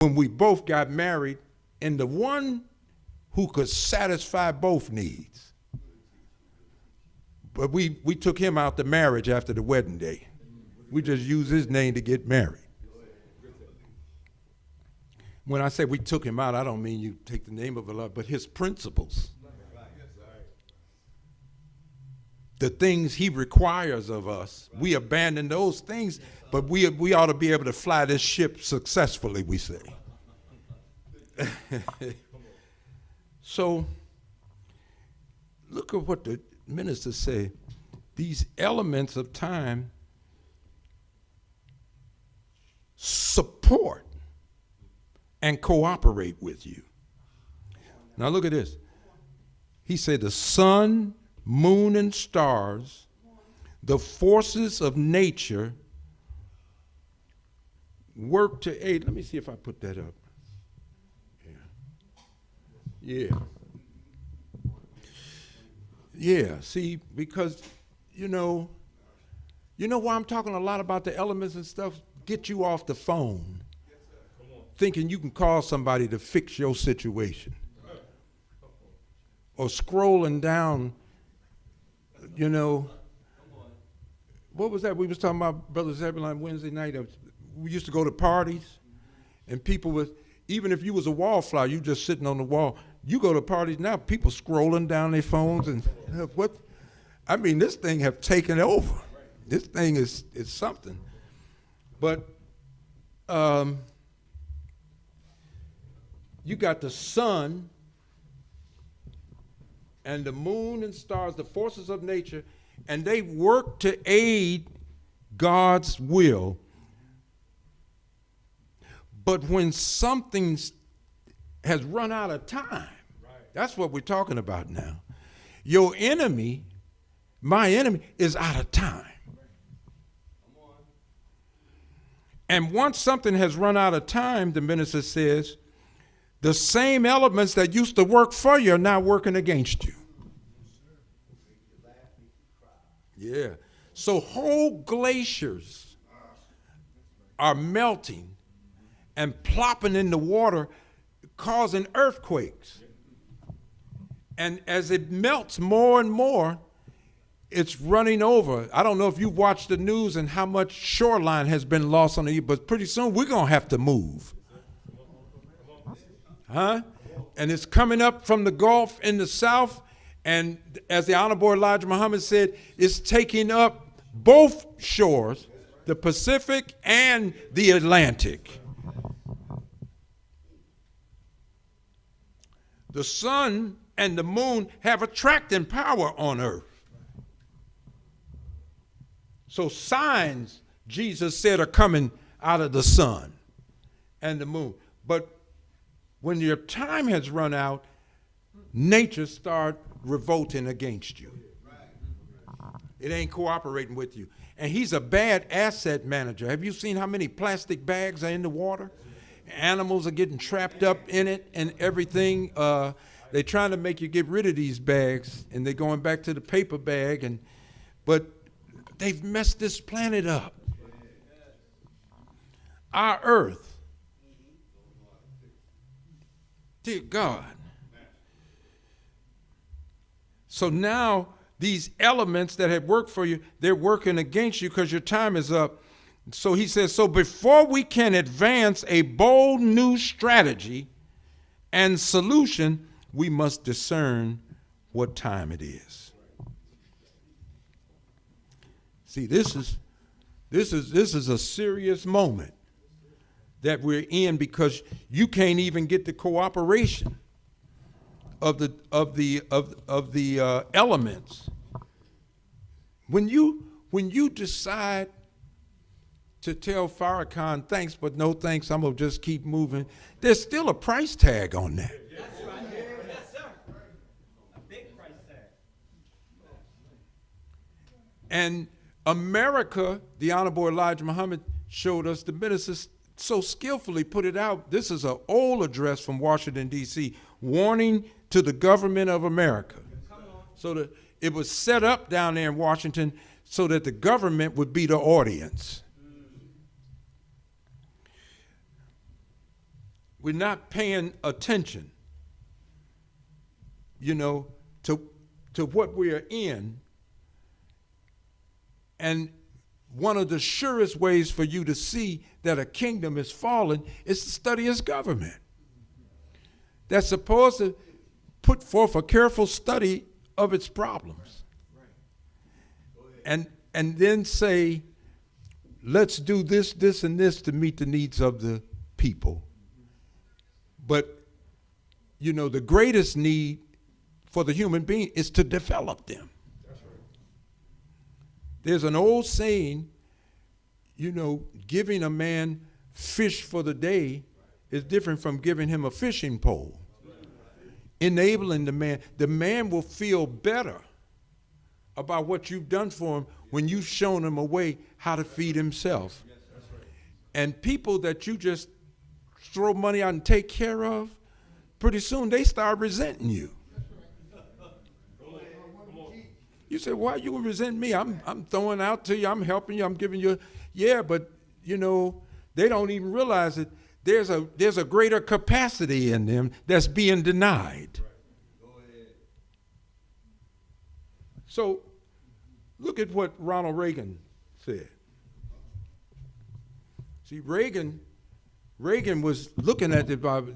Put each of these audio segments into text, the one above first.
when we both got married, and the one who could satisfy both needs. But we took him out the marriage after the wedding day. We just used his name to get married. When I say we took him out, I don't mean you take the name of a lot, but his principles. The things he requires of us, we abandon those things, but we ought to be able to fly this ship successfully, we say. So, look at what the minister said. These elements of time support and cooperate with you. Now look at this. He said the sun, moon, and stars, the forces of nature work to aid. Let me see if I put that up. Yeah, see, because, you know why I'm talking a lot about the elements and stuff? Get you off the phone thinking you can call somebody to fix your situation. Or scrolling down, what was that? We was talking about Brother Zebulon Wednesday night. We used to go to parties, and people would, even if you was a wallflower, you just sitting on the wall. You go to parties now, people scrolling down their phones and what? I mean, this thing have taken over. This thing is something. But you got the sun and the moon and stars, the forces of nature, and they work to aid God's will. But when something has run out of time, that's what we're talking about now. Your enemy, my enemy, is out of time. And once something has run out of time, the minister says, the same elements that used to work for you are now working against you. Yeah. So whole glaciers are melting and plopping in the water, causing earthquakes. And as it melts more and more, it's running over. I don't know if you watch the news and how much shoreline has been lost on the, but pretty soon we're going to have to move. Huh? And it's coming up from the Gulf in the south, and as the Honorable Elijah Muhammad said, it's taking up both shores, the Pacific and the Atlantic. The sun and the moon have attracting power on earth. So signs, Jesus said, are coming out of the sun and the moon. But when your time has run out, nature start revolting against you. It ain't cooperating with you. And he's a bad asset manager. Have you seen how many plastic bags are in the water? Animals are getting trapped up in it and everything. They're trying to make you get rid of these bags, and they're going back to the paper bag. But they've messed this planet up. Our earth. Dear God. So now these elements that have worked for you, they're working against you because your time is up. So he says, so before we can advance a bold new strategy and solution, we must discern what time it is. See, this is a serious moment that we're in, because you can't even get the cooperation of the elements. When you decide to tell Farrakhan thanks but no thanks, I'm gonna just keep moving, there's still a price tag on that. That's right. Yes, sir. A big price tag. And America, the Honorable Elijah Muhammad showed us, the ministers so skillfully put it out. This is an old address from Washington, D.C., warning to the government of America. So that it was set up down there in Washington so that the government would be the audience. we're not paying attention, to what we are in. And one of the surest ways for you to see that a kingdom is fallen is to study its government. That's supposed to put forth a careful study of its problems. And then say, let's do this, this, and this to meet the needs of the people. But, the greatest need for the human being is to develop them. That's right. There's an old saying, giving a man fish for the day is different from giving him a fishing pole. Enabling the man will feel better about what you've done for him when you've shown him a way how to feed himself. And people that you just throw money out and take care of, pretty soon they start resenting you. You say, why you resent me? I'm throwing out to you, I'm helping you, I'm giving you. Yeah, but they don't even realize that there's a greater capacity in them that's being denied. So look at what Ronald Reagan said. See, Reagan was looking at the Bible.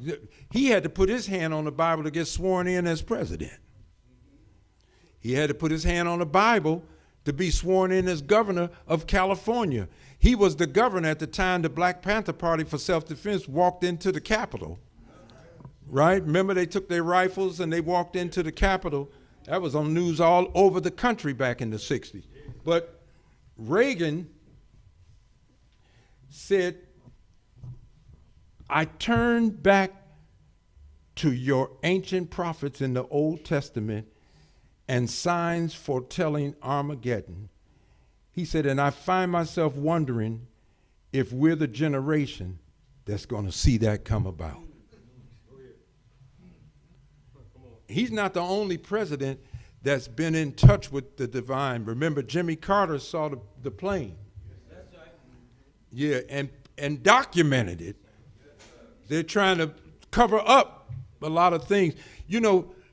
He had to put his hand on the Bible to get sworn in as president. He had to put his hand on the Bible to be sworn in as governor of California. He was the governor at the time the Black Panther Party for Self-Defense walked into the Capitol. Right? Remember, they took their rifles and they walked into the Capitol. That was on news all over the country back in the 60s. But Reagan said, I turn back to your ancient prophets in the Old Testament and signs foretelling Armageddon. He said, and I find myself wondering if we're the generation that's going to see that come about. He's not the only president that's been in touch with the divine. Remember, Jimmy Carter saw the plane. That's right. Yeah, and documented it. They're trying to cover up a lot of things.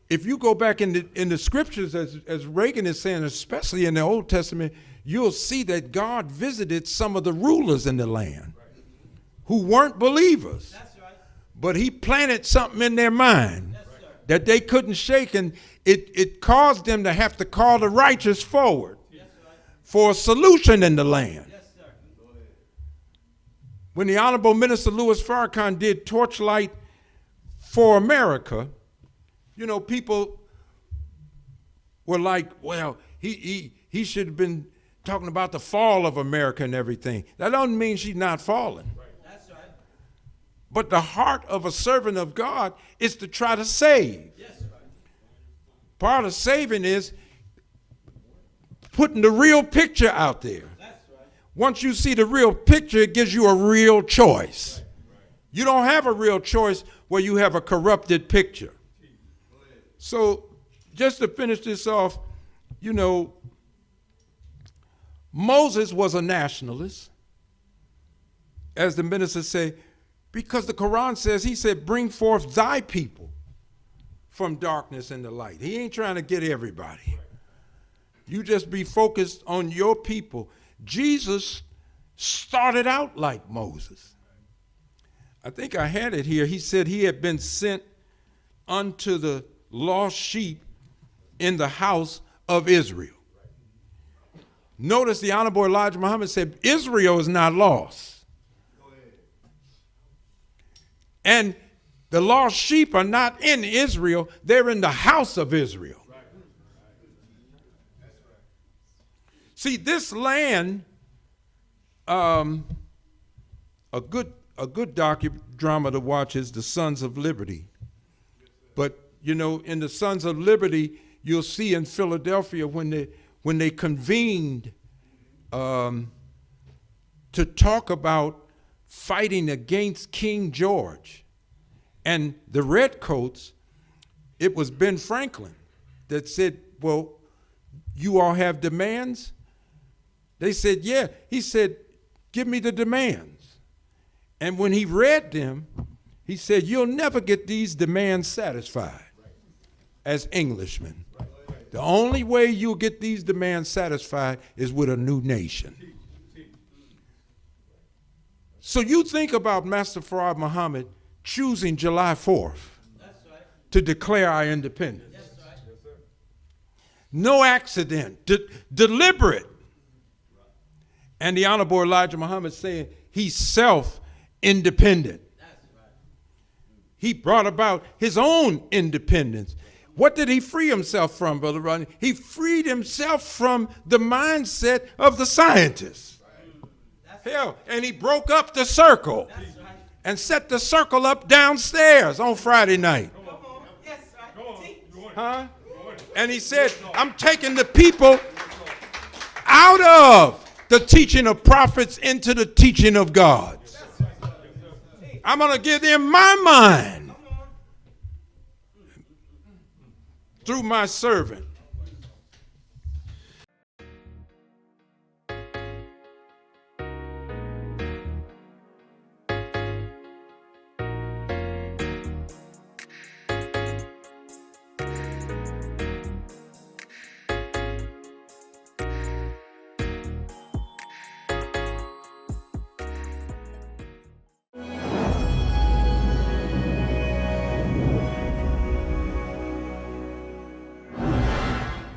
If you go back in the scriptures, as Reagan is saying, especially in the Old Testament, you'll see that God visited some of the rulers in the land who weren't believers. That's right. But he planted something in their mind that they couldn't shake, and it caused them to have to call the righteous forward for a solution in the land. Yes, sir. When the Honorable Minister Louis Farrakhan did Torchlight for America, people were like, well, he should have been talking about the fall of America and everything. That doesn't mean she's not falling. Right. That's right. But the heart of a servant of God is to try to save. Yes, right. Part of saving is putting the real picture out there. That's right. Once you see the real picture, it gives you a real choice. Right. You don't have a real choice where you have a corrupted picture. So just to finish this off, Moses was a nationalist, as the minister said, because the Quran says, he said, bring forth thy people from darkness into light. He ain't trying to get everybody. You just be focused on your people. Jesus started out like Moses. I think I had it here. He said he had been sent unto the lost sheep in the house of Israel. Notice the Honorable Elijah Muhammad said, Israel is not lost. And the lost sheep are not in Israel, they're in the house of Israel. See, this land, a good docudrama to watch is The Sons of Liberty. But in the Sons of Liberty, you'll see in Philadelphia when they convened to talk about fighting against King George and the Redcoats, it was Ben Franklin that said, well, you all have demands? They said, yeah. He said, give me the demands. And when he read them, He said, you'll never get these demands satisfied as Englishmen. The only way you'll get these demands satisfied is with a new nation. So you think about Master Farad Muhammad choosing July 4th to declare our independence. No accident, deliberate. And the Honorable Elijah Muhammad saying he's self-independent. He brought about his own independence. What did he free himself from, Brother Rodney? He freed himself from the mindset of the scientists. Hell, and he broke up the circle and set the circle up downstairs on Friday night. Huh? And he said, I'm taking the people out of the teaching of prophets into the teaching of God. I'm going to give them my mind through my servant.